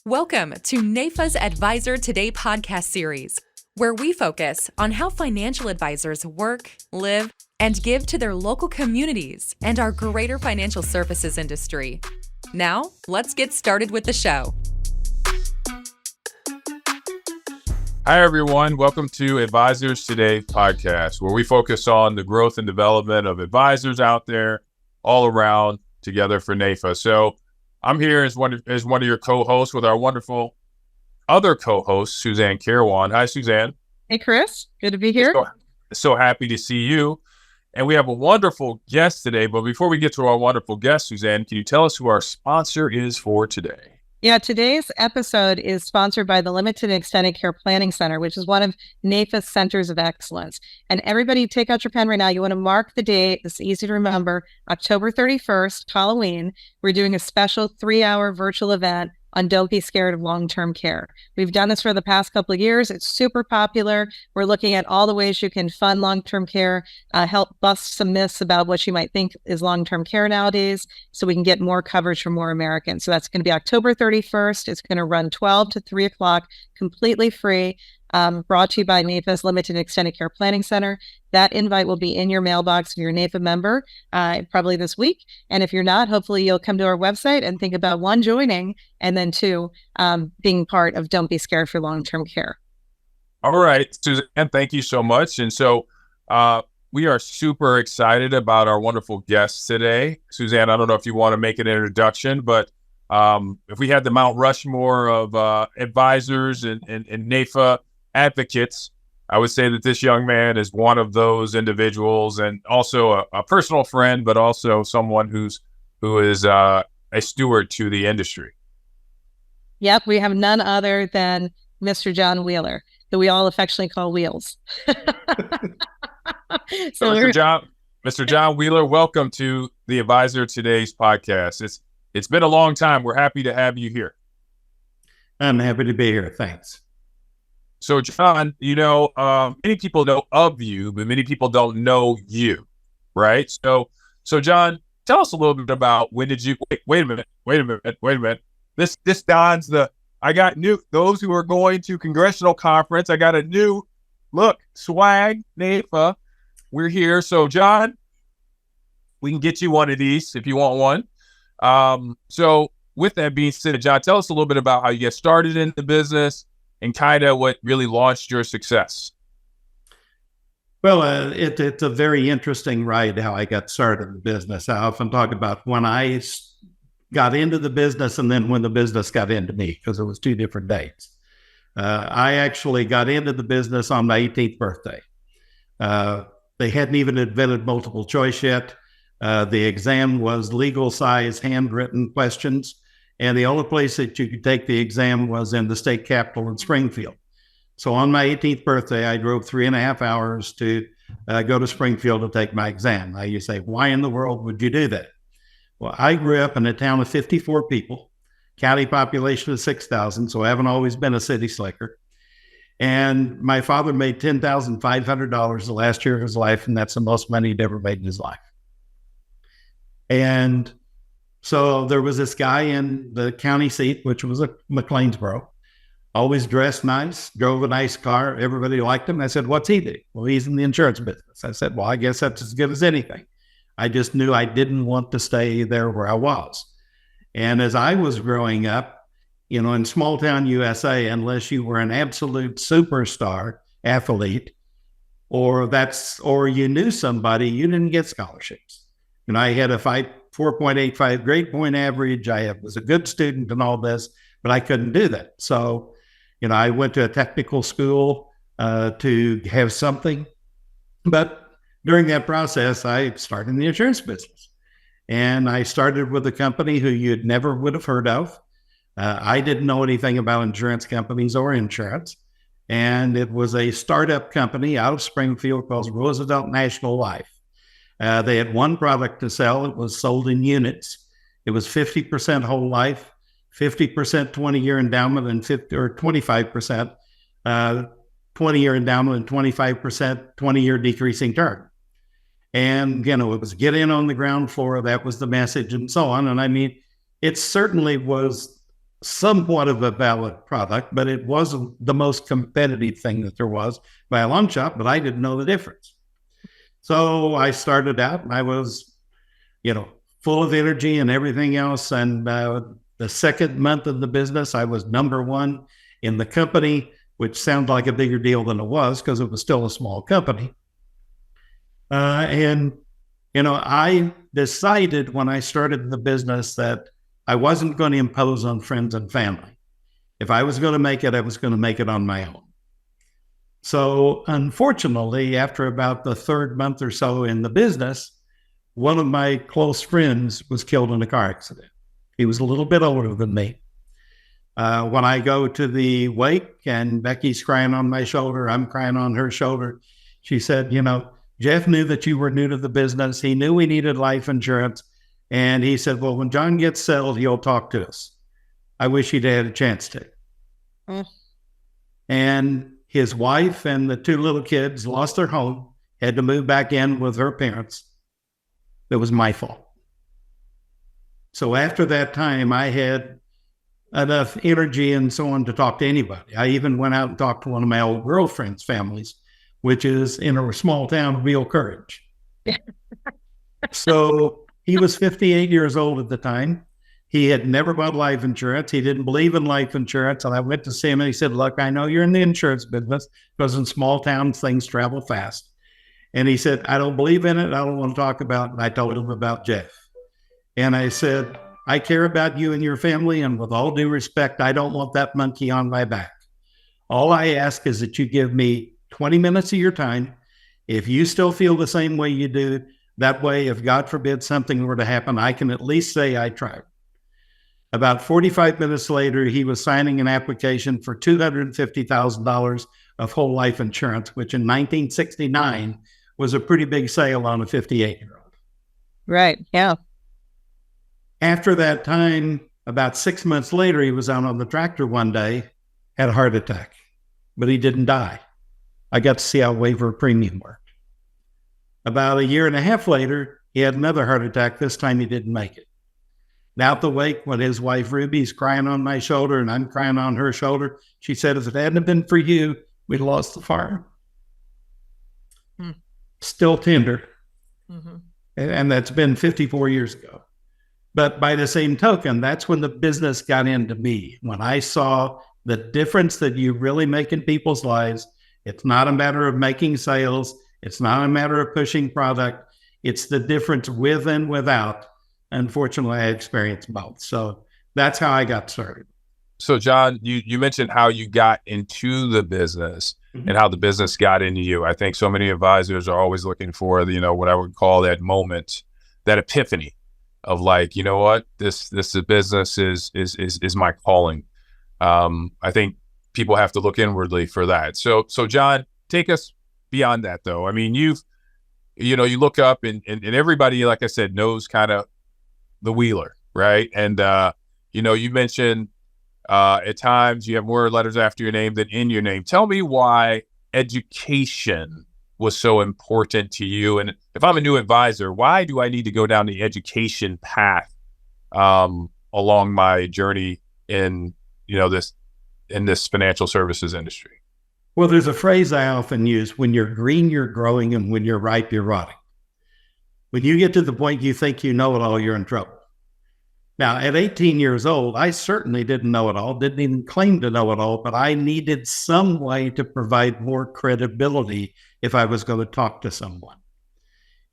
Welcome to NAIFA's Advisor Today podcast series, where we focus on how financial advisors work, live, and give to their local communities and our greater financial services industry. Now, let's get started with the show. Hi, everyone. Welcome to Advisors Today podcast, where we focus on the growth and development of advisors out there all around together for NAIFA. So I'm here as one of your co-hosts with our wonderful other co-host, Suzanne Caruana. Hi, Suzanne. Hey, Chris. Good to be here. So happy to see you. And we have a wonderful guest today. But before we get to our wonderful guest, Suzanne, can you tell us who our sponsor is for today? Yeah, today's episode is sponsored by the Limited and Extended Care Planning Center, which is one of NAIFA's centers of excellence. And everybody take out your pen right now. You want to mark the date. It's easy to remember. October 31st, Halloween. We're doing a special 3-hour virtual event on Don't Be Scared of Long-Term Care. We've done this for the past couple of years. It's super popular. We're looking at all the ways you can fund long-term care, help bust some myths about what you might think is long-term care nowadays, so we can get more coverage for more Americans. So that's going to be October 31st. It's going to run 12 to 3 o'clock, completely free. Brought to you by NAIFA's Limited and Extended Care Planning Center. That invite will be in your mailbox if you're a NAIFA member, probably this week. And if you're not, hopefully you'll come to our website and think about 1, joining, and then 2, being part of Don't Be Scared for Long-Term Care. All right, Suzanne, thank you so much. And so we are super excited about our wonderful guests today. Suzanne, I don't know if you want to make an introduction, but if we had the Mount Rushmore of advisors and NAIFA advocates, I would say that this young man is one of those individuals, and also a personal friend, but also someone who is a steward to the industry. Yep, we have none other than Mr. John Wheeler, who we all affectionately call Wheels. So Mr. John Wheeler, welcome to the Advisor Today's podcast. It's been a long time. We're happy to have you here. I'm happy to be here. Thanks. So, John, many people know of you, but many people don't know you, right? So John, tell us a little bit about when did you wait a minute. This dons I got those who are going to congressional conference. I got a new swag, NAIFA. We're here. So, John, we can get you one of these if you want one. So with that being said, John, tell us a little bit about how you get started in the business and kind of what really launched your success. Well, it's a very interesting ride how I got started in the business. I often talk about when I got into the business and then when the business got into me, because it was 2 different dates. I actually got into the business on my 18th birthday. They hadn't even invented multiple choice yet. The exam was legal size handwritten questions. And the only place that you could take the exam was in the state capitol in Springfield. So on my 18th birthday, I drove 3.5 hours to go to Springfield to take my exam. Now you say, why in the world would you do that? Well, I grew up in a town of 54 people, county population of 6,000. So I haven't always been a city slicker. And my father made $10,500 the last year of his life. And that's the most money he'd ever made in his life. And so there was this guy in the county seat, which was a McLeansboro, always dressed nice, drove a nice car. Everybody liked him. I said, what's he do? Well, he's in the insurance business. I said, well, I guess that's as good as anything. I just knew I didn't want to stay there where I was. And as I was growing up, in small town USA, unless you were an absolute superstar athlete or you knew somebody, you didn't get scholarships. And I had a 4.85 grade point average. I was a good student and all this, but I couldn't do that. So, I went to a technical school to have something. But during that process, I started in the insurance business. And I started with a company who you'd never would have heard of. I didn't know anything about insurance companies or insurance. And it was a startup company out of Springfield called Roosevelt National Life. They had one product to sell. It was sold in units. It was 50% whole life, 50% 20-year endowment, and 25% 20-year endowment, and 25% 20-year decreasing term. And, it was get in on the ground floor. That was the message and so on. And I mean, it certainly was somewhat of a valid product, but it wasn't the most competitive thing that there was by a long shot, but I didn't know the difference. So I started out and I was, full of energy and everything else. And the second month of the business, I was number one in the company, which sounded like a bigger deal than it was because it was still a small company. I decided when I started the business that I wasn't going to impose on friends and family. If I was going to make it, I was going to make it on my own. So unfortunately, after about the third month or so in the business, one of my close friends was killed in a car accident. He was a little bit older than me. When I go to the wake and Becky's crying on my shoulder, I'm crying on her shoulder, she said, Jeff knew that you were new to the business. He knew we needed life insurance. And he said, well, when John gets settled, he'll talk to us. I wish he'd had a chance to. And his wife and the two little kids lost their home, had to move back in with her parents. It was my fault. So after that time, I had enough energy and so on to talk to anybody. I even went out and talked to one of my old girlfriend's families, which is in a small town, real courage. So he was 58 years old at the time. He had never bought life insurance. He didn't believe in life insurance. And I went to see him and he said, look, I know you're in the insurance business because in small towns, things travel fast. And he said, I don't believe in it. I don't want to talk about it. And I told him about Jeff. And I said, I care about you and your family. And with all due respect, I don't want that monkey on my back. All I ask is that you give me 20 minutes of your time. If you still feel the same way you do, that way, if God forbid something were to happen, I can at least say I tried. About 45 minutes later, he was signing an application for $250,000 of whole life insurance, which in 1969 was a pretty big sale on a 58-year-old. Right, yeah. After that time, about 6 months later, he was out on the tractor one day, had a heart attack, but he didn't die. I got to see how waiver premium worked. About a year and a half later, he had another heart attack. This time he didn't make it. Now at the wake, when his wife Ruby's crying on my shoulder and I'm crying on her shoulder, she said, if it hadn't been for you, we'd lost the farm. Still tender. And that's been 54 years ago. But by the same token, that's when the business got into me. When I saw the difference that you really make in people's lives, it's not a matter of making sales. It's not a matter of pushing product. It's the difference with and without. Unfortunately, I experienced both. So that's how I got started. So John, you mentioned how you got into the business and how the business got into you. I think so many advisors are always looking for, what I would call that moment, that epiphany of like, you know what, this business is my calling. I think people have to look inwardly for that. So John, take us beyond that though. I mean, you look up and everybody, like I said, knows kind of the wheeler, right? And, you mentioned at times you have more letters after your name than in your name. Tell me why education was so important to you. And if I'm a new advisor, why do I need to go down the education path along my journey in, this financial services industry? Well, there's a phrase I often use: when you're green, you're growing, and when you're ripe, you're rotting. When you get to the point you think you know it all, you're in trouble. Now, at 18 years old, I certainly didn't know it all, didn't even claim to know it all, but I needed some way to provide more credibility if I was going to talk to someone.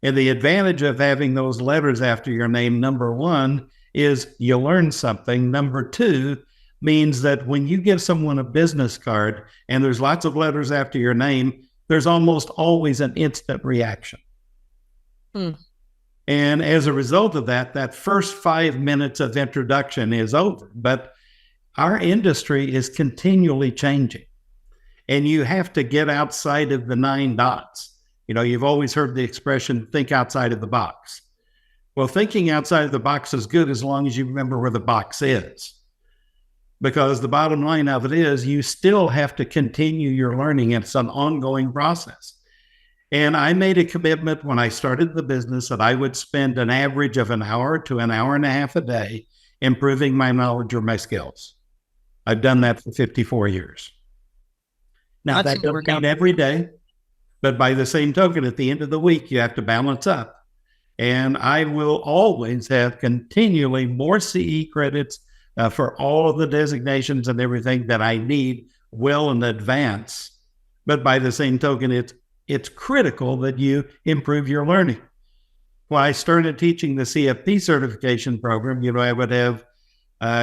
And the advantage of having those letters after your name, number one, is you learn something. Number two means that when you give someone a business card and there's lots of letters after your name, there's almost always an instant reaction. And as a result of that, that first 5 minutes of introduction is over. But our industry is continually changing. And you have to get outside of the 9 dots. You've always heard the expression, think outside of the box. Well, thinking outside of the box is good as long as you remember where the box is. Because the bottom line of it is you still have to continue your learning. It's an ongoing process. And I made a commitment when I started the business that I would spend an average of an hour to an hour and a half a day improving my knowledge or my skills. I've done that for 54 years. Now, that doesn't mean every day, but by the same token, at the end of the week, you have to balance up. And I will always have continually more CE credits for all of the designations and everything that I need well in advance. But by the same token, it's critical that you improve your learning. When I started teaching the CFP certification program, I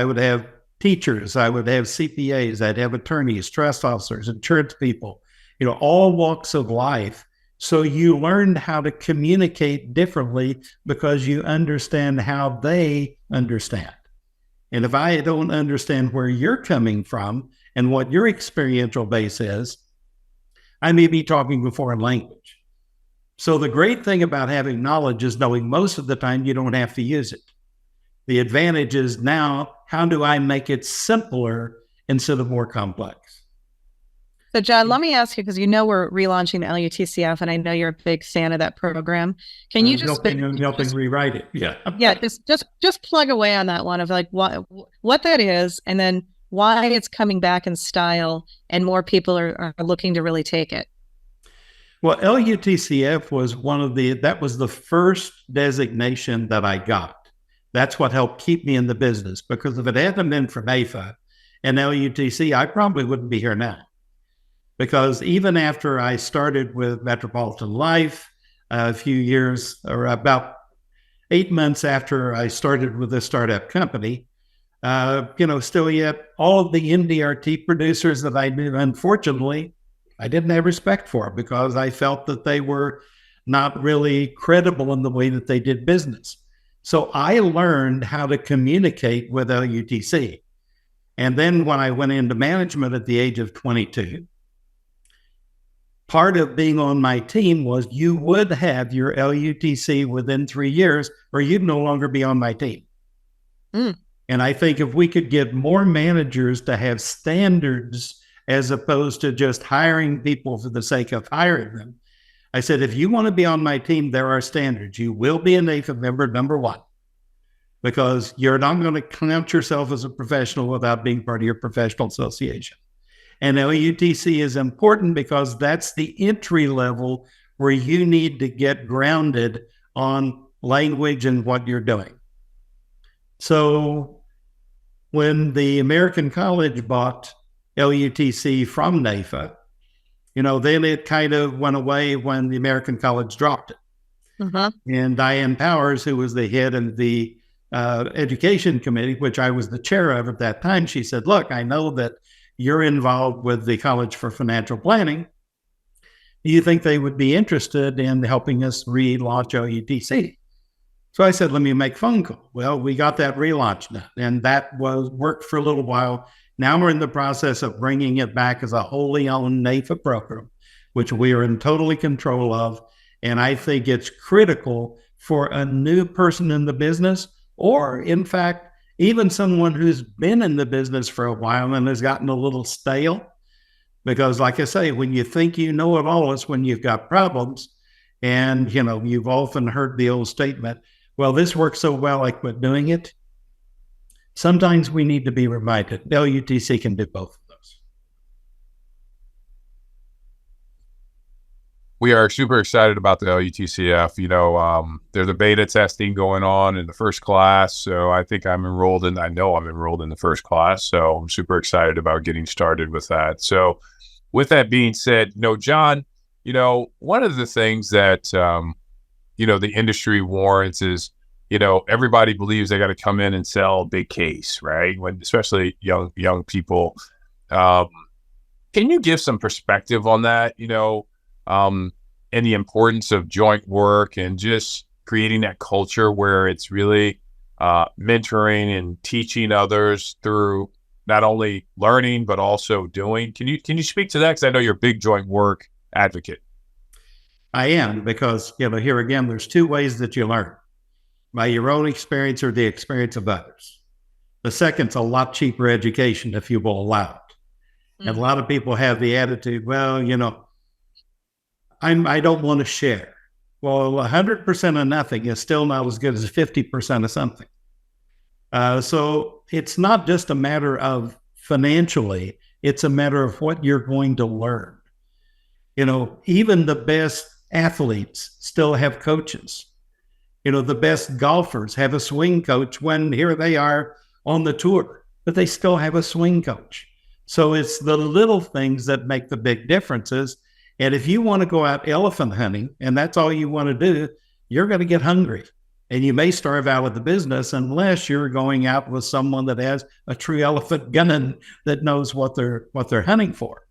would have teachers, I would have CPAs, I'd have attorneys, trust officers, insurance people, all walks of life. So you learned how to communicate differently because you understand how they understand. And if I don't understand where you're coming from and what your experiential base is, I may be talking a foreign language. So the great thing about having knowledge is knowing most of the time you don't have to use it. The advantage is now, how do I make it simpler instead of more complex? So John, let me ask you, because we're relaunching the LUTCF, and I know you're a big fan of that program. Can you helping rewrite it? Yeah. Yeah, just plug away on that one of like what that is, and then why it's coming back in style and more people are looking to really take it. Well, LUTCF was that was the first designation that I got. That's what helped keep me in the business, because if it hadn't been for NAIFA and LUTC, I probably wouldn't be here now. Because even after I started with Metropolitan Life, a few years, or about 8 months after I started with the startup company, still yet all of the NDRT producers that I knew, unfortunately, I didn't have respect for, because I felt that they were not really credible in the way that they did business. So I learned how to communicate with LUTC. And then when I went into management at the age of 22, part of being on my team was you would have your LUTC within 3 years, or you'd no longer be on my team. And I think if we could get more managers to have standards as opposed to just hiring people for the sake of hiring them, I said, if you want to be on my team, there are standards. You will be a NAIFA member, number one, because you're not going to count yourself as a professional without being part of your professional association. And LUTC is important because that's the entry level where you need to get grounded on language and what you're doing. So when the American College bought LUTC from NAIFA, then it kind of went away when the American College dropped it. And Diane Powers, who was the head of the education committee, which I was the chair of at that time, she said, look, I know that you're involved with the College for Financial Planning. Do you think they would be interested in helping us relaunch LUTC? So I said, let me make a phone call. Well, we got that relaunch done, and that worked for a little while. Now we're in the process of bringing it back as a wholly owned NAIFA program, which we are in totally control of. And I think it's critical for a new person in the business, or in fact, even someone who's been in the business for a while and has gotten a little stale. Because like I say, when you think you know it all, it's when you've got problems. And, you've often heard the old statement, well, this works so well, I quit doing it. Sometimes we need to be reminded. LUTC can do both of those. We are super excited about the LUTCF. There's a beta testing going on in the first class. So I think I know I'm enrolled in the first class. So I'm super excited about getting started with that. So with that being said, John, one of the things that, the industry warrants is, everybody believes they got to come in and sell a big case, right? Especially young people. Can you give some perspective on that, and the importance of joint work and just creating that culture where it's really mentoring and teaching others through not only learning, but also doing? Can you speak to that? Because I know you're a big joint work advocate. I am, because, here again, there's two ways that you learn: by your own experience or the experience of others. The second's a lot cheaper education, if you will allow it. And a lot of people have the attitude, well, I don't want to share. Well, 100% of nothing is still not as good as 50% of something. So it's not just a matter of financially. It's a matter of what you're going to learn. Even the best athletes still have coaches. The best golfers have a swing coach when here they are on the tour, but they still have a swing coach. So it's the little things that make the big differences. And if you want to go out elephant hunting and that's all you want to do, you're going to get hungry. And you may starve out of the business unless you're going out with someone that has a true elephant gun that knows what they're hunting for.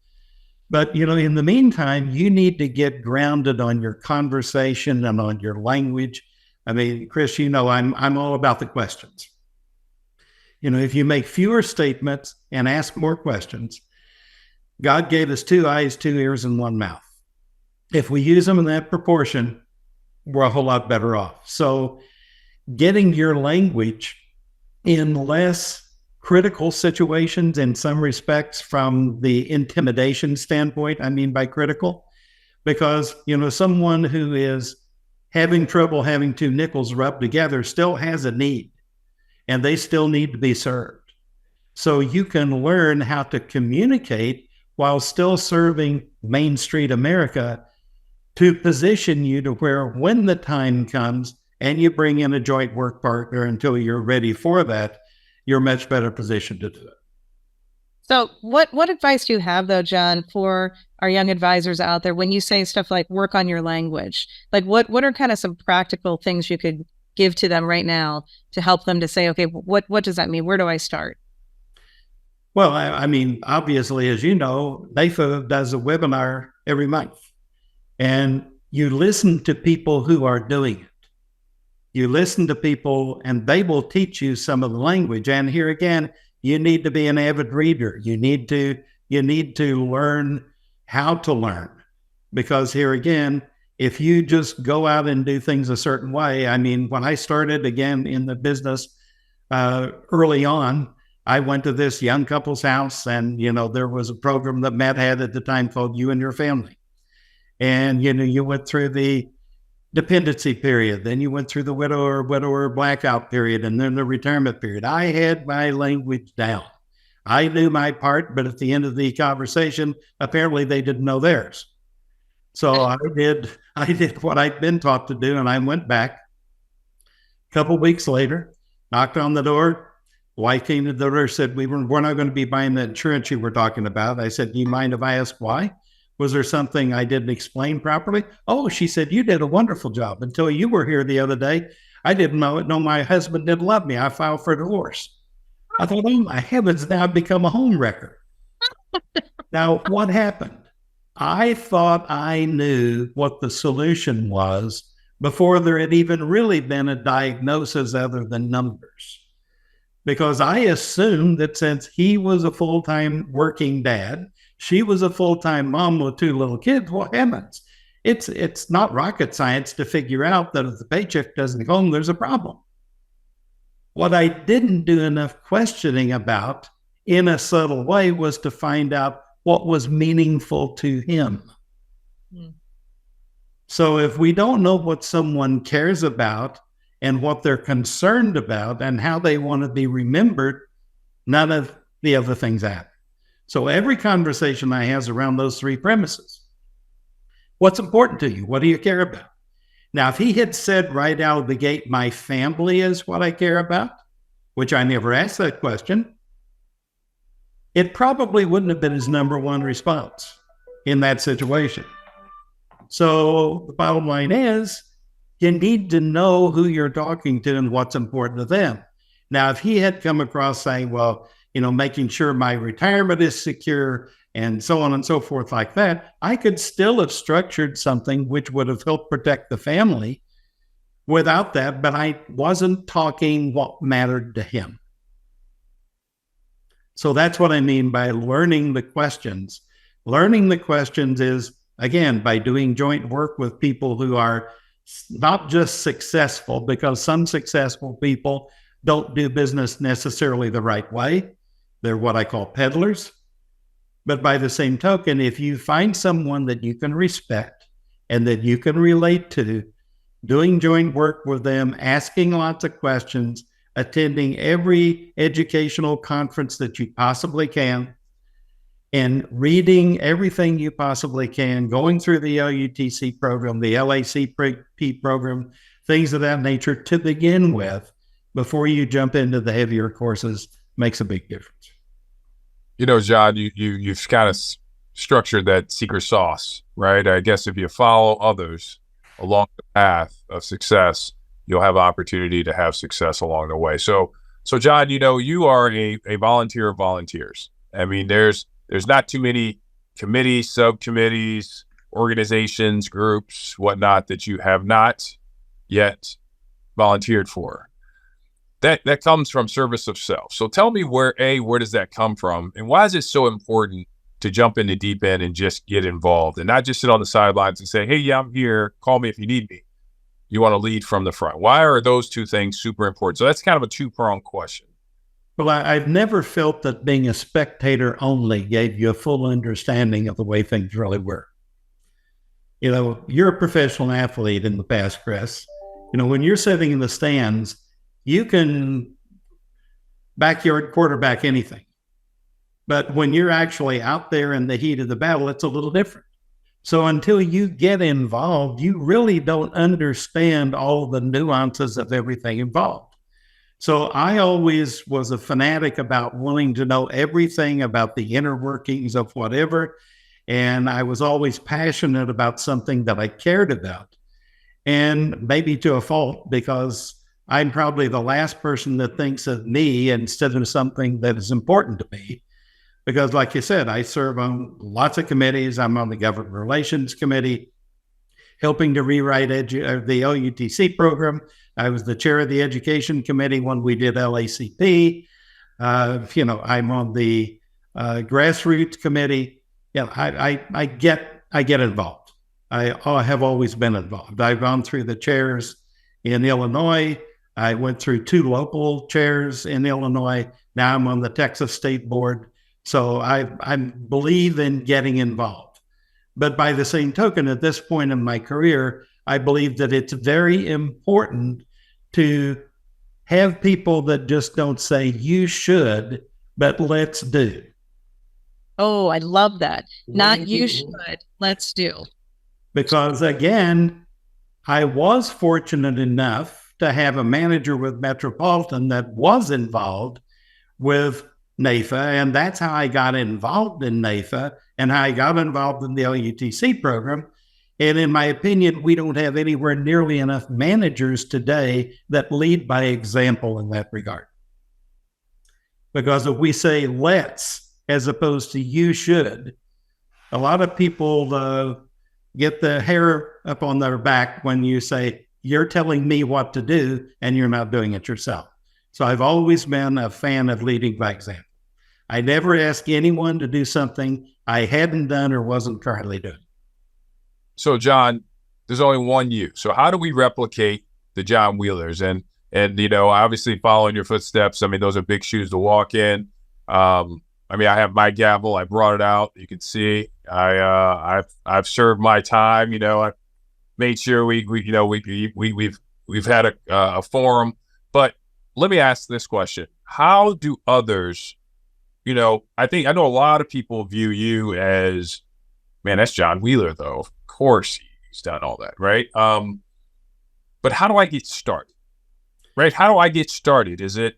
But, in the meantime, you need to get grounded on your conversation and on your language. I mean, Chris, I'm all about the questions. If you make fewer statements and ask more questions, God gave us 2 eyes, 2 ears, and 1 mouth. If we use them in that proportion, we're a whole lot better off. So getting your language in less critical situations in some respects from the intimidation standpoint, I mean by critical, because, someone who is having trouble having 2 nickels rubbed together still has a need, and they still need to be served. So you can learn how to communicate while still serving Main Street America to position you to where when the time comes and you bring in a joint work partner until you're ready for that, you're much better positioned to do it. So what advice do you have, though, John, for our young advisors out there when you say stuff like work on your language? Like what are kind of some practical things you could give to them right now to help them to say, okay, what does that mean? Where do I start? Well, I mean, obviously, as you know, NAIFA does a webinar every month. And you listen to people who are doing it. You listen to people and they will teach you some of the language. And here again, you need to be an avid reader. You need to learn how to learn. Because here again, if you just go out and do things a certain way, I mean, when I started again in the business early on, I went to this young couple's house and, there was a program that Matt had at the time called You and Your Family. And, you went through the dependency period, then you went through the widower blackout period, and then the retirement period. I had my language down. I knew my part, but at the end of the conversation, apparently they didn't know theirs. So I did what I'd been taught to do, and I went back. A couple weeks later, knocked on the door. Wife came to the door, said, we're not going to be buying the insurance you were talking about. I said, do you mind if I ask why? Was there something I didn't explain properly? Oh, she said, you did a wonderful job. Until you were here the other day, I didn't know it. No, my husband didn't love me. I filed for divorce. I thought, oh my heavens, now I've become a home wrecker. Now, what happened? I thought I knew what the solution was before there had even really been a diagnosis other than numbers. Because I assumed that since he was a full-time working dad, she was a full-time mom with 2 little kids, well, heavens, it's not rocket science to figure out that if the paycheck doesn't come, there's a problem. What I didn't do enough questioning about in a subtle way was to find out what was meaningful to him. So if we don't know what someone cares about and what they're concerned about and how they want to be remembered, none of the other things happen. So every conversation I have is around those 3 premises. What's important to you? What do you care about? Now, if he had said right out of the gate, my family is what I care about, which I never asked that question, it probably wouldn't have been his number 1 response in that situation. So the bottom line is, you need to know who you're talking to and what's important to them. Now, if he had come across saying, well, making sure my retirement is secure and so on and so forth like that, I could still have structured something which would have helped protect the family without that, but I wasn't talking what mattered to him. So that's what I mean by learning the questions. Learning the questions is, again, by doing joint work with people who are not just successful, because some successful people don't do business necessarily the right way. They're what I call peddlers. But by the same token, if you find someone that you can respect and that you can relate to, doing joint work with them, asking lots of questions, attending every educational conference that you possibly can, and reading everything you possibly can, going through the LUTC program, the LACP program, things of that nature to begin with, before you jump into the heavier courses, makes a big difference. You know, John, you've kind of structured that secret sauce, right? I guess if you follow others along the path of success, you'll have opportunity to have success along the way. So John, you know, you are a volunteer of volunteers. I mean, there's not too many committees, subcommittees, organizations, groups, whatnot that you have not yet volunteered for. That comes from service of self. So tell me where does that come from? And why is it so important to jump in the deep end and just get involved and not just sit on the sidelines and say, hey, yeah, I'm here. Call me if you need me. You want to lead from the front. Why are those two things super important? So that's kind of a two-pronged question. Well, I've never felt that being a spectator only gave you a full understanding of the way things really work. You know, you're a professional athlete in the past, Chris. You know, when you're sitting in the stands, you can backyard quarterback anything. But when you're actually out there in the heat of the battle, it's a little different. So until you get involved, you really don't understand all the nuances of everything involved. So I always was a fanatic about wanting to know everything about the inner workings of whatever. And I was always passionate about something that I cared about. And maybe to a fault, because I'm probably the last person that thinks of me instead of something that is important to me. Because like you said, I serve on lots of committees. I'm on the Government Relations Committee, helping to rewrite the LUTC program. I was the chair of the Education Committee when we did LACP. You know, I'm on the Grassroots Committee. Yeah, I get involved. I have always been involved. I've gone through the chairs in Illinois. I went through 2 local chairs in Illinois. Now I'm on the Texas State Board. So I believe in getting involved. But by the same token, at this point in my career, I believe that it's very important to have people that just don't say you should, but let's do. Oh, I love that. Not you should, let's do. Because again, I was fortunate enough to have a manager with Metropolitan that was involved with NAIFA, and that's how I got involved in NAIFA and how I got involved in the LUTC program. And in my opinion, we don't have anywhere nearly enough managers today that lead by example in that regard. Because if we say let's, as opposed to you should, a lot of people get the hair up on their back when you say, you're telling me what to do and you're not doing it yourself. So I've always been a fan of leading by example. I never ask anyone to do something I hadn't done or wasn't currently doing. So John, there's only one you. So how do we replicate the John Wheelers? And you know, obviously following your footsteps, I mean, those are big shoes to walk in. I mean, I have my gavel. I brought it out. You can see I've served my time. You know, I made sure we've had a forum. But let me ask this question: how do others? You know, I know a lot of people view you as, man, that's John Wheeler, though. Of course, he's done all that, right? But how do I get started? Right? How do I get started? Is it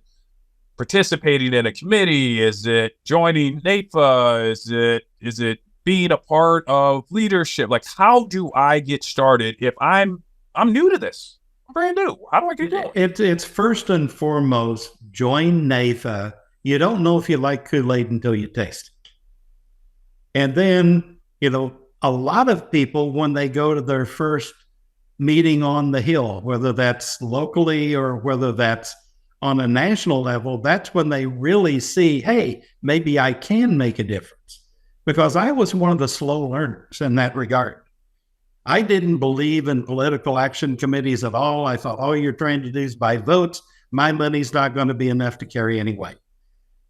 participating in a committee? Is it joining NAIFA? Is it being a part of leadership? Like, how do I get started if I'm new to this? I'm brand new. How do I get going? It's first and foremost, join NAIFA. You don't know if you like Kool-Aid until you taste it. And then, you know, a lot of people, when they go to their first meeting on the Hill, whether that's locally or whether that's on a national level, that's when they really see, hey, maybe I can make a difference. Because I was one of the slow learners in that regard. I didn't believe in political action committees at all. I thought all you're trying to do is buy votes. My money's not going to be enough to carry anyway.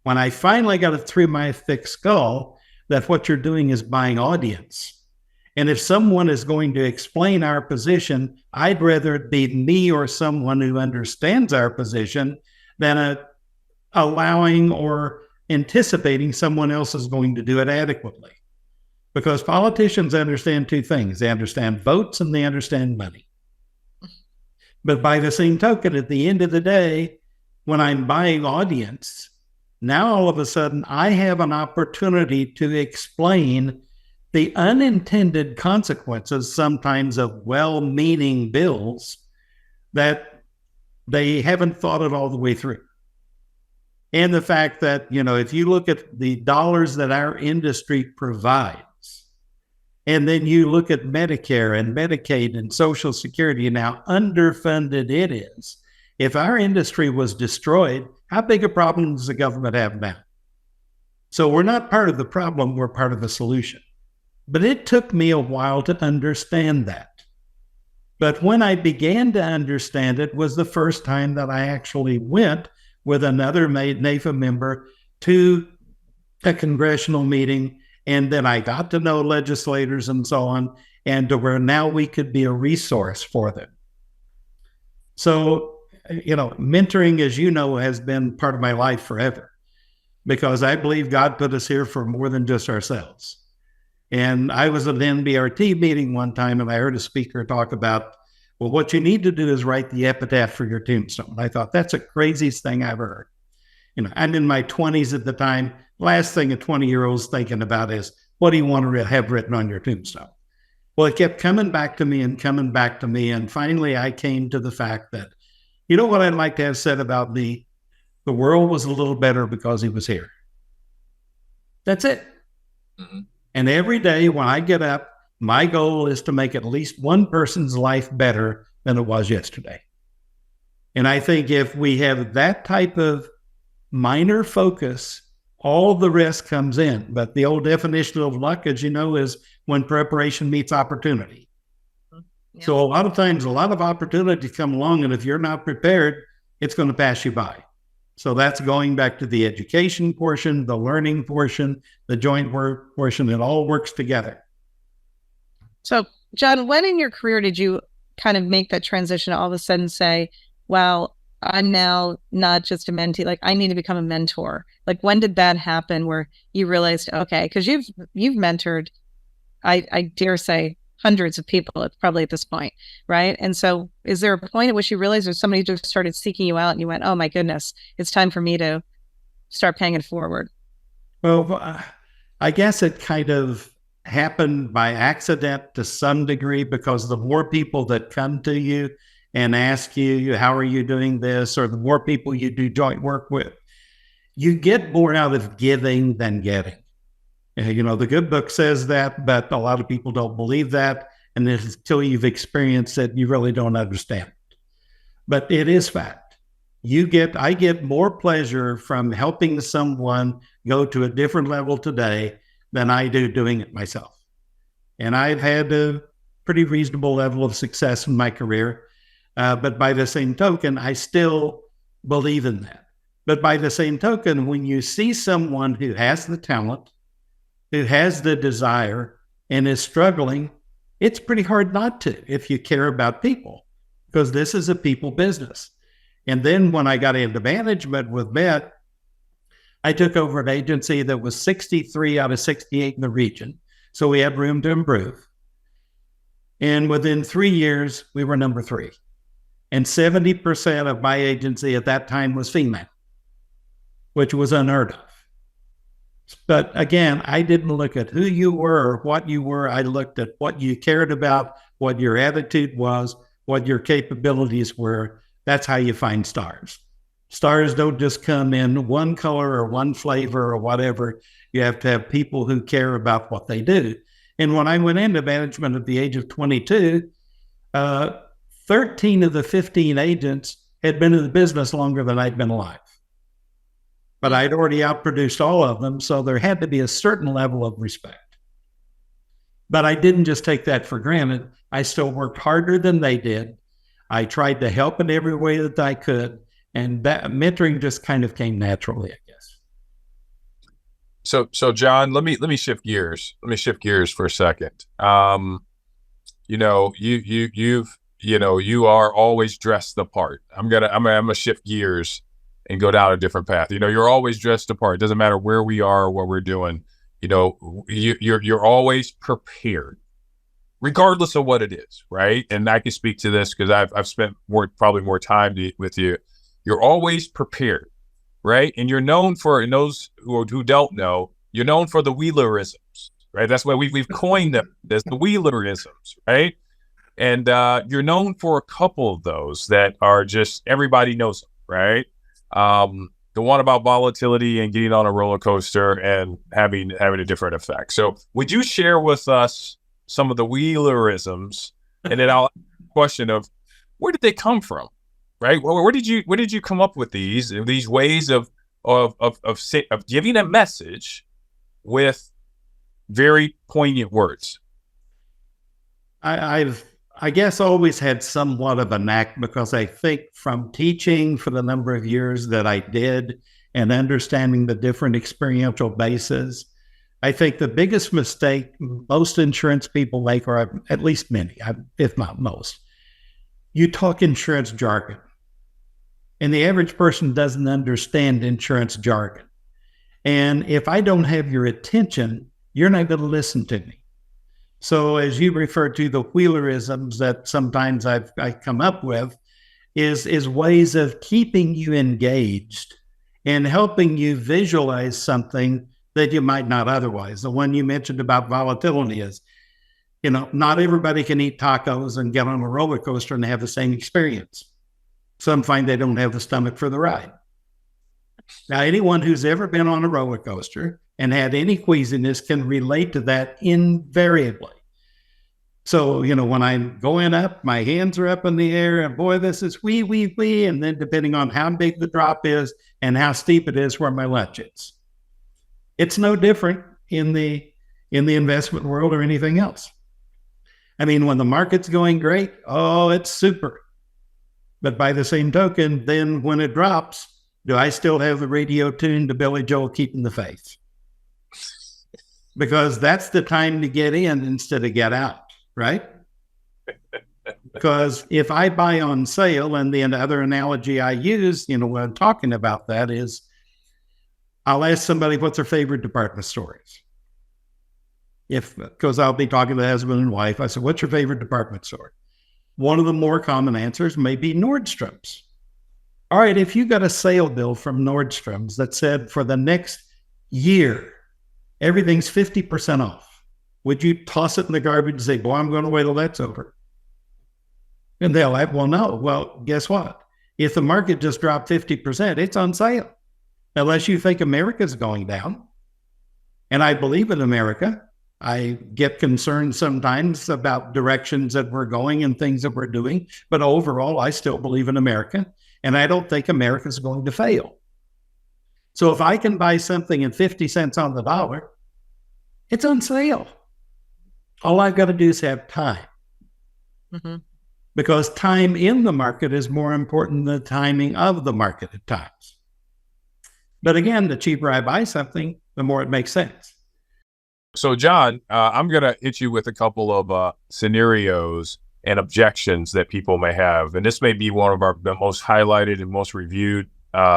When I finally got it through my thick skull that what you're doing is buying audience. And if someone is going to explain our position, I'd rather it be me or someone who understands our position than allowing or anticipating someone else is going to do it adequately. Because politicians understand two things. They understand votes and they understand money. But by the same token, at the end of the day, when I'm buying audience, now all of a sudden I have an opportunity to explain the unintended consequences sometimes of well-meaning bills that they haven't thought it all the way through. And the fact that, if you look at the dollars that our industry provides, and then you look at Medicare and Medicaid and Social Security and how underfunded it is. If our industry was destroyed, how big a problem does the government have now? So we're not part of the problem, we're part of the solution. But it took me a while to understand that. But when I began to understand it was the first time that I actually went with another NAIFA member to a congressional meeting. And then I got to know legislators and so on, and to where now we could be a resource for them. So, mentoring, as you know, has been part of my life forever, because I believe God put us here for more than just ourselves. And I was at an NBRT meeting one time, and I heard a speaker talk about, well, what you need to do is write the epitaph for your tombstone. I thought, that's the craziest thing I've heard. I'm in my 20s at the time. Last thing a 20-year-old's thinking about is, what do you want to have written on your tombstone? Well, it kept coming back to me. And finally, I came to the fact that, what I'd like to have said about me? The world was a little better because he was here. That's it. Mm-hmm. And every day when I get up, my goal is to make at least one person's life better than it was yesterday. And I think if we have that type of minor focus, all the rest comes in. But the old definition of luck, as you know, is when preparation meets opportunity. Yeah. So a lot of times, a lot of opportunities come along, and if you're not prepared, it's going to pass you by. So that's going back to the education portion, the learning portion, the joint work portion. It all works together. So, John, when in your career did you kind of make that transition, all of a sudden say, wow, I'm now not just a mentee, like I need to become a mentor? Like, when did that happen where you realized, okay, because you've mentored, I dare say, hundreds of people probably at this point, right? And so is there a point at which you realized, or somebody just started seeking you out and you went, oh my goodness, it's time for me to start paying it forward? Well, I guess it kind of happened by accident to some degree, because the more people that come to you and ask you, how are you doing this? Or the more people you do joint work with, you get more out of giving than getting. The good book says that, but a lot of people don't believe that. And until you've experienced it, you really don't understand it. But it is fact. I get more pleasure from helping someone go to a different level today than I do doing it myself. And I've had a pretty reasonable level of success in my career. But by the same token, I still believe in that. But by the same token, when you see someone who has the talent, who has the desire, and is struggling, it's pretty hard not to if you care about people, because this is a people business. And then when I got into management with Met, I took over an agency that was 63 out of 68 in the region. So we had room to improve. And within 3 years, we were number 3. And 70% of my agency at that time was female, which was unheard of. But again, I didn't look at who you were or what you were. I looked at what you cared about, what your attitude was, what your capabilities were. That's how you find stars. Stars don't just come in one color or one flavor or whatever. You have to have people who care about what they do. And when I went into management at the age of 22, 13 of the 15 agents had been in the business longer than I'd been alive. But I'd already outproduced all of them, so there had to be a certain level of respect. But I didn't just take that for granted. I still worked harder than they did. I tried to help in every way that I could, and that mentoring just kind of came naturally, I guess. So John, let me shift gears. Let me shift gears for a second. You are always dressed the part. I'm gonna shift gears and go down a different path. You're always dressed apart. It doesn't matter where we are or what we're doing. You're always prepared, regardless of what it is, right? And I can speak to this because I've spent probably more time with you. You're always prepared, right? And you're known for, and those who don't know, you're known for the Wheelerisms, right? That's why we've coined them as the Wheelerisms, right? And you're known for a couple of those that are just, everybody knows them, right? The one about volatility and getting on a roller coaster and having a different effect. So would you share with us some of the Wheelerisms? And then I'll ask the question of, where did they come from, right? Well, where did you come up with these ways of giving a message with very poignant words? I guess always had somewhat of a knack, because I think from teaching for the number of years that I did and understanding the different experiential bases, I think the biggest mistake most insurance people make, or at least many, if not most, you talk insurance jargon, and the average person doesn't understand insurance jargon. And if I don't have your attention, you're not going to listen to me. So as you refer to the Wheelerisms that sometimes I come up with is ways of keeping you engaged and helping you visualize something that you might not otherwise. The one you mentioned about volatility is, not everybody can eat tacos and get on a roller coaster and have the same experience. Some find they don't have the stomach for the ride. Now, anyone who's ever been on a roller coaster and had any queasiness can relate to that invariably. So, when I'm going up, my hands are up in the air, and boy, this is wee. And then depending on how big the drop is and how steep it is, where my lunch is. It's no different in the investment world or anything else. I mean, when the market's going great, oh, it's super. But by the same token, then when it drops, do I still have the radio tuned to Billy Joel Keeping the Faith? Because that's the time to get in instead of get out, right? Because if I buy on sale, and the other analogy I use, when I'm talking about that is, I'll ask somebody what's their favorite department stores. Because I'll be talking to the husband and wife. I said, what's your favorite department store? One of the more common answers may be Nordstrom's. All right, if you got a sale bill from Nordstrom's that said for the next year, everything's 50% off, would you toss it in the garbage and say, boy, I'm going to wait till that's over? And they'll like, well, no. Well, guess what? If the market just dropped 50%, it's on sale. Unless you think America's going down. And I believe in America. I get concerned sometimes about directions that we're going and things that we're doing. But overall, I still believe in America. And I don't think America's going to fail. So if I can buy something at 50 cents on the dollar, it's on sale. All I've got to do is have time. Mm-hmm. Because time in the market is more important than the timing of the market at times. But again, the cheaper I buy something, the more it makes sense. So John, I'm going to hit you with a couple of scenarios and objections that people may have. And this may be one of the most highlighted and most reviewed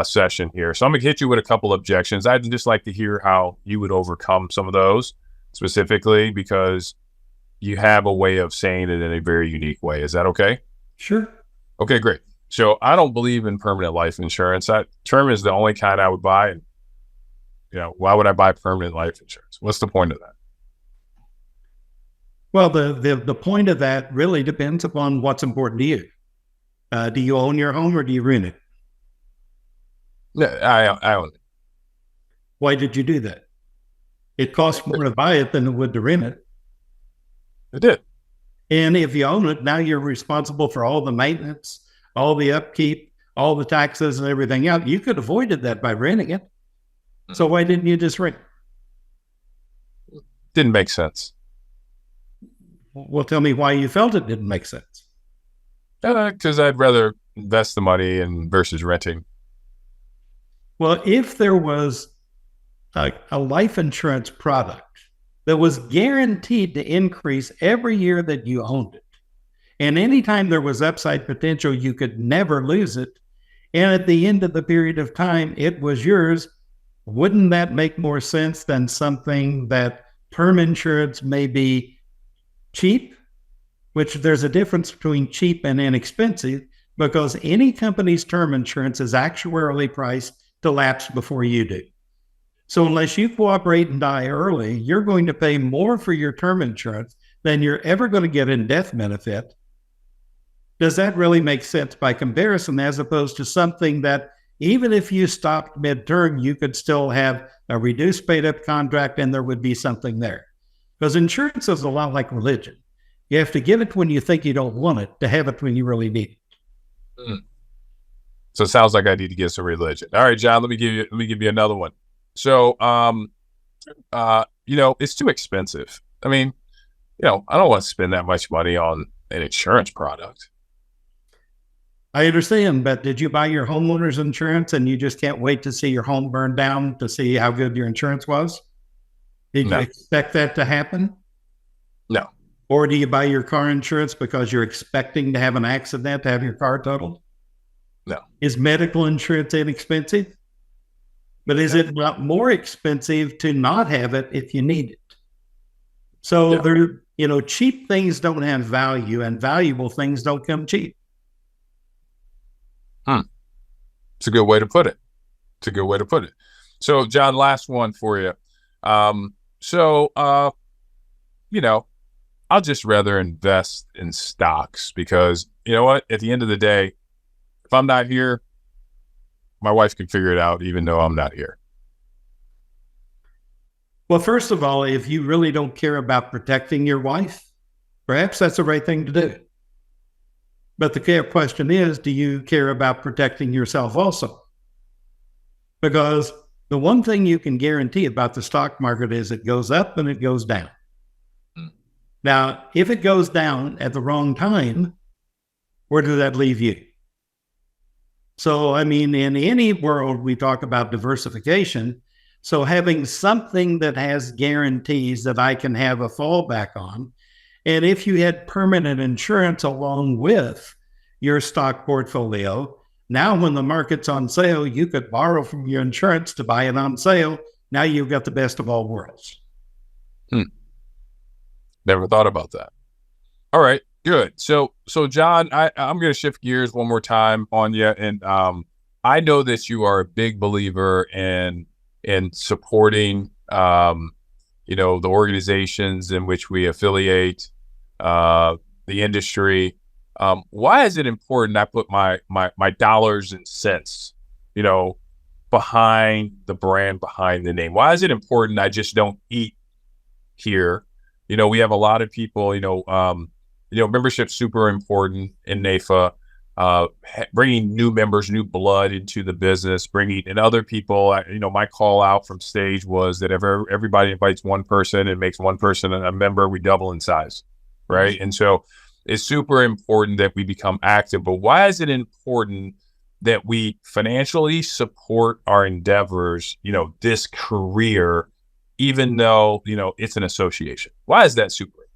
session here. So I'm going to hit you with a couple objections. I'd just like to hear how you would overcome some of those specifically, because you have a way of saying it in a very unique way. Is that okay? Sure. Okay, great. So I don't believe in permanent life insurance. Term is the only kind I would buy. And, why would I buy permanent life insurance? What's the point of that? Well, the point of that really depends upon what's important to you. Do you own your home or do you rent it? Yeah, I own it. Why did you do that? It costs more to buy it than it would to rent it. It did. And if you own it, now you're responsible for all the maintenance, all the upkeep, all the taxes and everything else. You could have avoided that by renting it. So why didn't you just rent? Didn't make sense. Well, tell me why you felt it didn't make sense. Because I'd rather invest the money versus renting. Well, if there was a life insurance product that was guaranteed to increase every year that you owned it, and anytime there was upside potential, you could never lose it, And at the end of the period of time, it was yours. Wouldn't that make more sense than something that term insurance may be cheap, which there's a difference between cheap and inexpensive, because any company's term insurance is actuarially priced to lapse before you do. So unless you cooperate and die early, you're going to pay more for your term insurance than you're ever going to get in death benefit. Does that really make sense by comparison, as opposed to something that even if you stopped mid-term, you could still have a reduced paid-up contract and there would be something there? Because insurance is a lot like religion. You have to give it when you think you don't want it to have it when you really need it. So it sounds like I need to get some religion. All right, John, let me give you another one. So, it's too expensive. I mean, I don't want to spend that much money on an insurance product. I understand, but did you buy your homeowner's insurance and you just can't wait to see your home burn down to see how good your insurance was? Did you expect that to happen? No. Or do you buy your car insurance because you're expecting to have an accident, to have your car totaled? No. Is medical insurance inexpensive? But is it not more expensive to not have it if you need it? So cheap things don't have value, and valuable things don't come cheap. It's a good way to put it. So, John, last one for you. I'll just rather invest in stocks because, you know what? At the end of the day, if I'm not here, my wife can figure it out even though I'm not here. Well, first of all, if you really don't care about protecting your wife, perhaps that's the right thing to do. But the question is, do you care about protecting yourself also? Because the one thing you can guarantee about the stock market is it goes up and it goes down. Now, if it goes down at the wrong time, where does that leave you? So, I mean, in any world, we talk about diversification. So having something that has guarantees that I can have a fallback on. And if you had permanent insurance along with your stock portfolio, now when the market's on sale, you could borrow from your insurance to buy it on sale. Now you've got the best of all worlds. Never thought about that. All right, good. So John, I'm going to shift gears one more time on you. And I know that you are a big believer in supporting, the organizations in which we affiliate, the industry. Why is it important I put my dollars and cents, behind the brand, behind the name? Why is it important I just don't eat here? We have a lot of people, membership's super important in NAIFA, bringing new members, new blood into the business, and other people, my call out from stage was that if everybody invites one person and makes one person a member, we double in size, right? Mm-hmm. And so it's super important that we become active. But why is it important that we financially support our endeavors, this career, even though, it's an association? Why is that super important?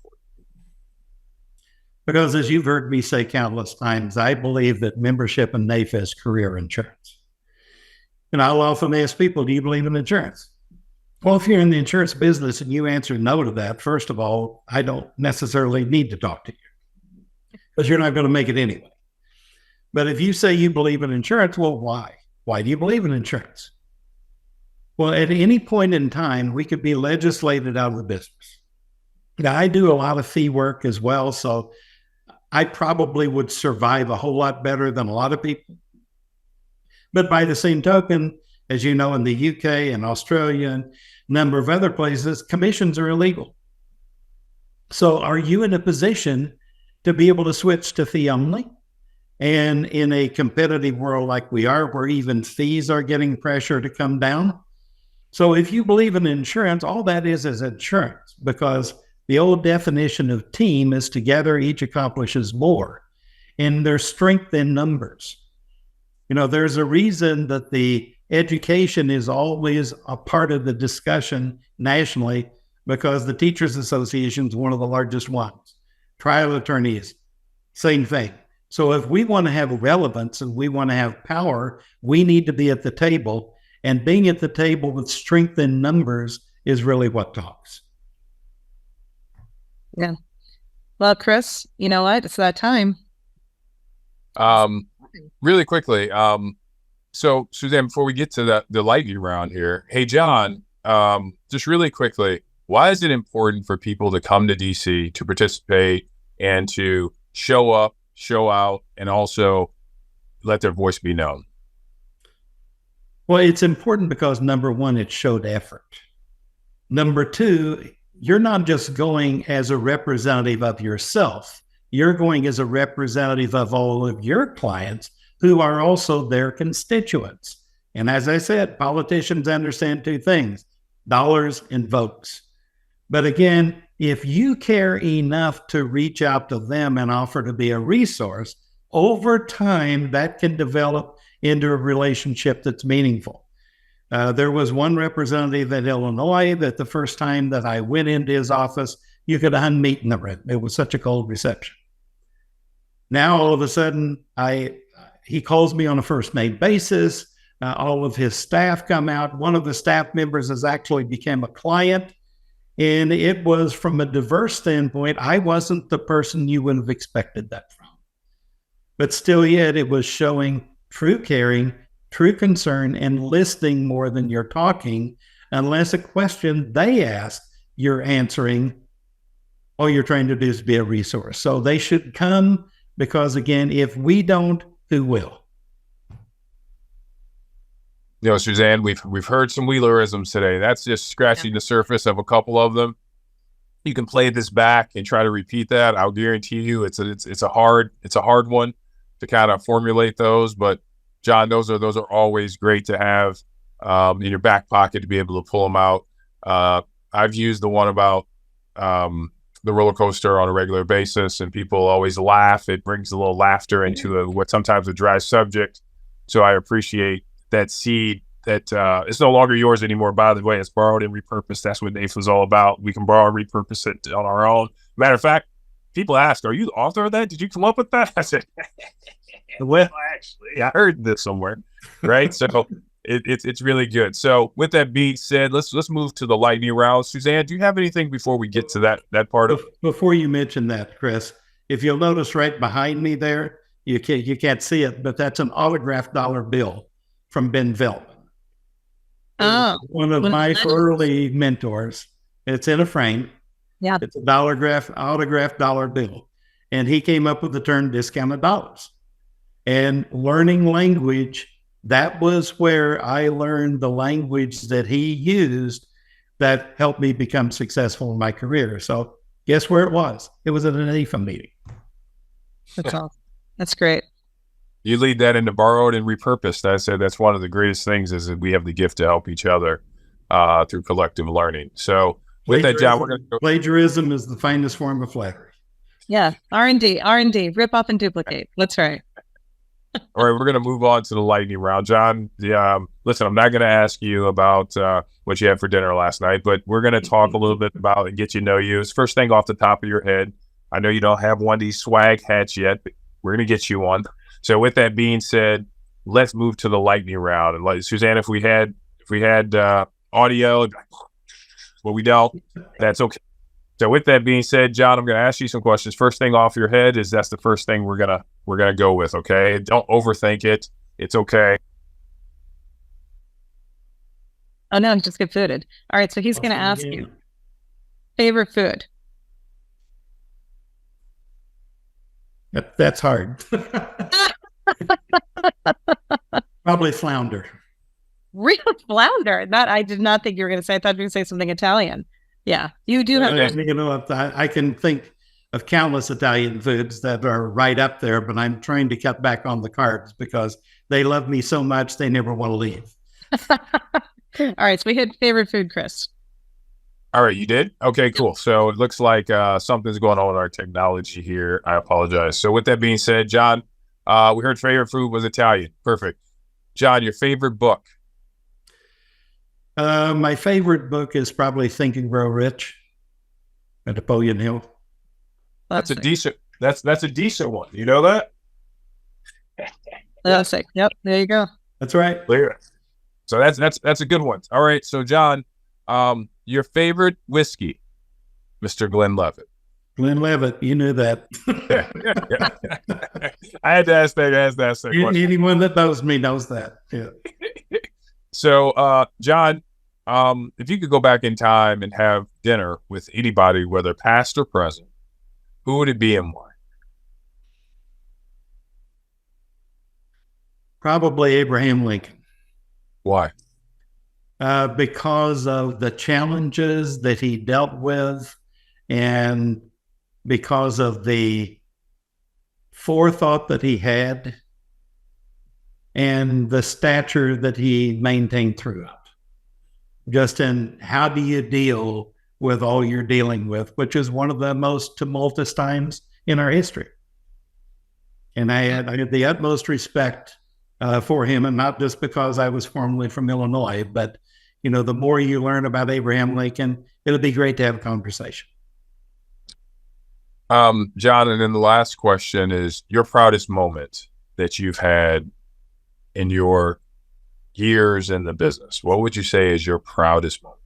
Because as you've heard me say countless times, I believe that membership in NAIFA is career insurance. And I'll often ask people, do you believe in insurance? Well, if you're in the insurance business and you answer no to that, first of all, I don't necessarily need to talk to you because you're not going to make it anyway. But if you say you believe in insurance, well, why? Why do you believe in insurance? Well, at any point in time, we could be legislated out of the business. Now, I do a lot of fee work as well, so I probably would survive a whole lot better than a lot of people. But by the same token, as you know, in the UK and Australia and a number of other places, commissions are illegal. So are you in a position to be able to switch to fee only? And in a competitive world like we are, where even fees are getting pressure to come down. So if you believe in insurance, all that is insurance, because the old definition of team is together each accomplishes more, and there's strength in numbers. There's a reason that the education is always a part of the discussion nationally, because the Teachers Association is one of the largest ones. Trial attorneys, same thing. So if we want to have relevance and we want to have power, we need to be at the table. And being at the table with strength in numbers is really what talks. Yeah. Well, Chris, you know what? It's that time. Really quickly. So Suzanne, before we get to the lightning round here, hey, John, just really quickly, why is it important for people to come to DC to participate and to show up, show out, and also let their voice be known? Well, it's important because number one, it showed effort. Number two, you're not just going as a representative of yourself. You're going as a representative of all of your clients who are also their constituents. And as I said, politicians understand two things: dollars and votes. But again, if you care enough to reach out to them and offer to be a resource, over time, that can develop into a relationship that's meaningful. There was one representative in Illinois that the first time that I went into his office, you could unmeet in the room. It was such a cold reception. Now, all of a sudden, he calls me on a first name basis. All of his staff come out. One of the staff members has actually become a client. And it was from a diverse standpoint. I wasn't the person you would have expected that from. But still yet, it was showing true caring, true concern, and listening more than you're talking, unless a question they ask, you're answering. All you're trying to do is be a resource. So they should come because, again, if we don't, who will? You know, Suzanne, we've heard some Wheelerisms today. That's just scratching the surface of a couple of them. You can play this back and try to repeat that. I'll guarantee you, it's a hard one to kind of formulate those. But John, those are always great to have in your back pocket to be able to pull them out. I've used the one about the roller coaster on a regular basis, and people always laugh. It brings a little laughter into what sometimes a dry subject. So I appreciate that seed that it's no longer yours anymore, by the way. It's borrowed and repurposed. That's what NAIFA is all about. We can borrow and repurpose it on our own. Matter of fact, people ask, are you the author of that? Did you come up with that? I said, well, actually, I heard this somewhere, right? So it's really good. So with that being said, let's move to the lightning round. Suzanne, do you have anything before we get to that part of it? Before you mention that, Chris, if you'll notice right behind me there, you can't see it, but that's an autographed dollar bill from Ben Veltman. Oh, one of my early mentors. It's in a frame. Yeah. It's a autographed dollar bill. And he came up with the term discounted dollars. And learning language, that was where I learned the language that he used that helped me become successful in my career. So guess where it was? It was at an NAIFA meeting. That's awesome. That's great. You lead that into borrowed and repurposed. I said that's one of the greatest things is that we have the gift to help each other through collective learning. So with that, John, we're going to go. Plagiarism is the finest form of flattery. Yeah. R&D, rip off and duplicate. That's right. All right, we're going to move on to the lightning round. John, listen, I'm not going to ask you about what you had for dinner last night, but we're going to talk a little bit about and get to know you. First thing off the top of your head, I know you don't have one of these swag hats yet, but we're going to get you one. So with that being said, let's move to the lightning round. And like Suzanne, if we had audio, well, we don't. That's okay. So with that being said, John, I'm going to ask you some questions. First thing off your head is that's the first thing we're gonna go with. Okay, don't overthink it. It's okay. Oh no, just get fooded. All right, so he's going to ask you favorite food. That's hard. Probably flounder. Real flounder. That I did not think you were going to say. I thought you were going to say something Italian. Yeah, you do have. You know, I can think of countless Italian foods that are right up there, but I'm trying to cut back on the carbs because they love me so much they never want to leave. All right, so we hit favorite food, Chris. All right, you did? Okay, cool. So it looks like something's going on with our technology here. I apologize. So with that being said, John, we heard favorite food was Italian. Perfect. John, your favorite book? My favorite book is probably Think and Grow Rich by Napoleon Hill. That's a decent one. You know that? Classic. Yep. There you go. That's right. So that's a good one. All right. So John, your favorite whiskey, Mr. Glenn Levitt. Glenn Levitt, you knew that. I had to ask that question. Anyone that knows me knows that. Yeah. So, John, if you could go back in time and have dinner with anybody, whether past or present, who would it be and why? Probably Abraham Lincoln. Why? Because of the challenges that he dealt with, and because of the forethought that he had and the stature that he maintained throughout. Just in how do you deal with all you're dealing with, which is one of the most tumultuous times in our history. And I had the utmost respect for him, and not just because I was formerly from Illinois, but the more you learn about Abraham Lincoln, it'll be great to have a conversation. John, and then the last question is your proudest moment that you've had in your years in the business. What would you say is your proudest moment?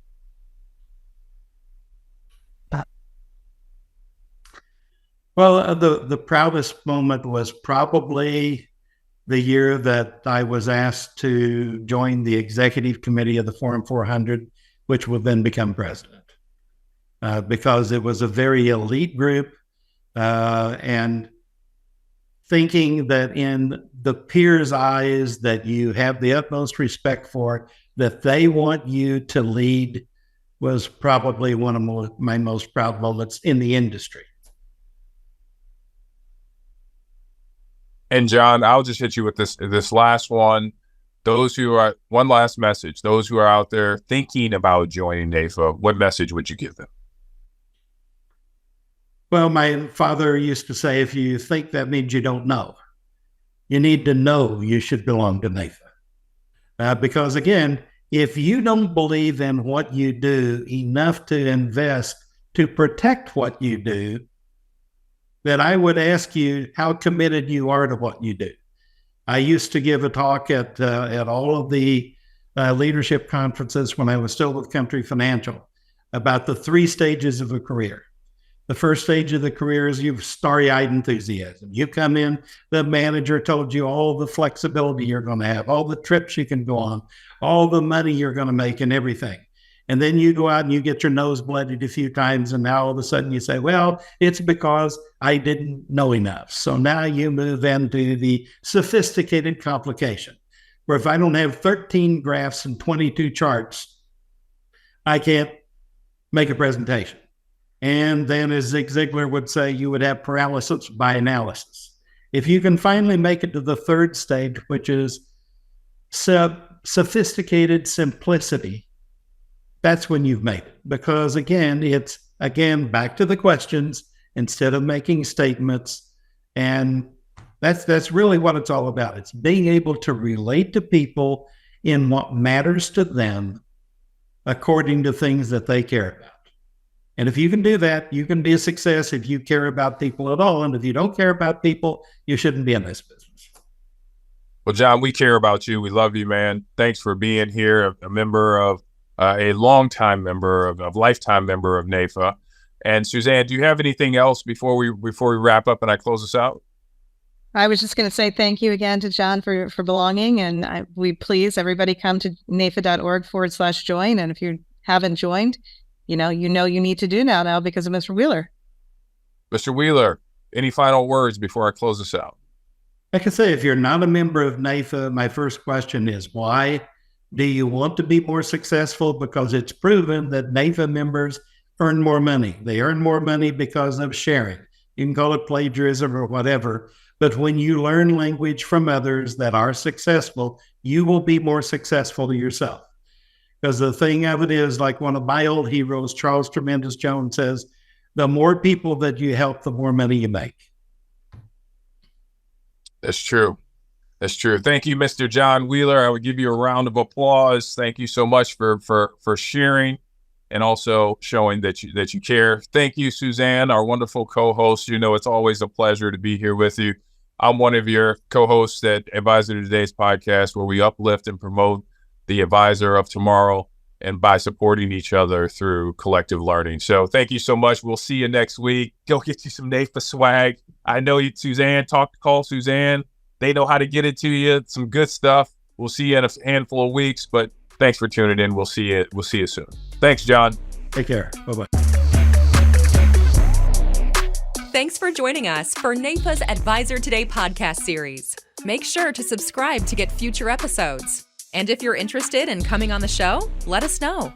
Well, the proudest moment was probably the year that I was asked to join the executive committee of the Forum 400, which would then become president, because it was a very elite group, and thinking that in the peers' eyes that you have the utmost respect for, that they want you to lead, was probably one of my most proud moments in the industry. And John, I'll just hit you with this last one. One last message. Those who are out there thinking about joining NAIFA, what message would you give them? Well, my father used to say, if you think that means you don't know, you need to know you should belong to NAIFA. Because again, if you don't believe in what you do enough to invest to protect what you do, then I would ask you how committed you are to what you do. I used to give a talk at all of the leadership conferences when I was still with Country Financial about the 3 stages of a career. The first stage of the career is you've starry-eyed enthusiasm. You come in, the manager told you all the flexibility you're going to have, all the trips you can go on, all the money you're going to make and everything. And then you go out and you get your nose blooded a few times, and now all of a sudden you say, well, it's because I didn't know enough. So now you move into the sophisticated complication, where if I don't have 13 graphs and 22 charts, I can't make a presentation. And then, as Zig Ziglar would say, you would have paralysis by analysis. If you can finally make it to the third stage, which is sophisticated simplicity, that's when you've made it. Because again, it's back to the questions instead of making statements. And that's really what it's all about. It's being able to relate to people in what matters to them according to things that they care about. And if you can do that, you can be a success if you care about people at all. And if you don't care about people, you shouldn't be in this business. Well, John, we care about you. We love you, man. Thanks for being here, a member of a longtime member of lifetime member of NAIFA. And Suzanne, do you have anything else before we wrap up and I close this out? I was just going to say thank you again to John for belonging, and we please everybody come to naifa.org/join. And if you haven't joined, you need to do now because of Mr. Wheeler. Mr. Wheeler, any final words before I close this out? Like I say, if you're not a member of NAIFA, my first question is why? Do you want to be more successful? Because it's proven that NAIFA members earn more money. They earn more money because of sharing. You can call it plagiarism or whatever, but when you learn language from others that are successful, you will be more successful to yourself. Because the thing of it is, like one of my old heroes, Charles Tremendous Jones, says, the more people that you help, the more money you make. That's true. That's true. Thank you, Mr. John Wheeler. I would give you a round of applause. Thank you so much for sharing and also showing that you care. Thank you, Suzanne, our wonderful co-host. It's always a pleasure to be here with you. I'm one of your co-hosts at Advisor Today's podcast, where we uplift and promote the advisor of tomorrow and by supporting each other through collective learning. So thank you so much. We'll see you next week. Go get you some NAIFA swag. I know you, Suzanne. Call Suzanne. They know how to get it to you. Some good stuff. We'll see you in a handful of weeks, but thanks for tuning in. We'll see you soon. Thanks, John. Take care. Bye-bye. Thanks for joining us for NAIFA's Advisor Today podcast series. Make sure to subscribe to get future episodes. And if you're interested in coming on the show, let us know.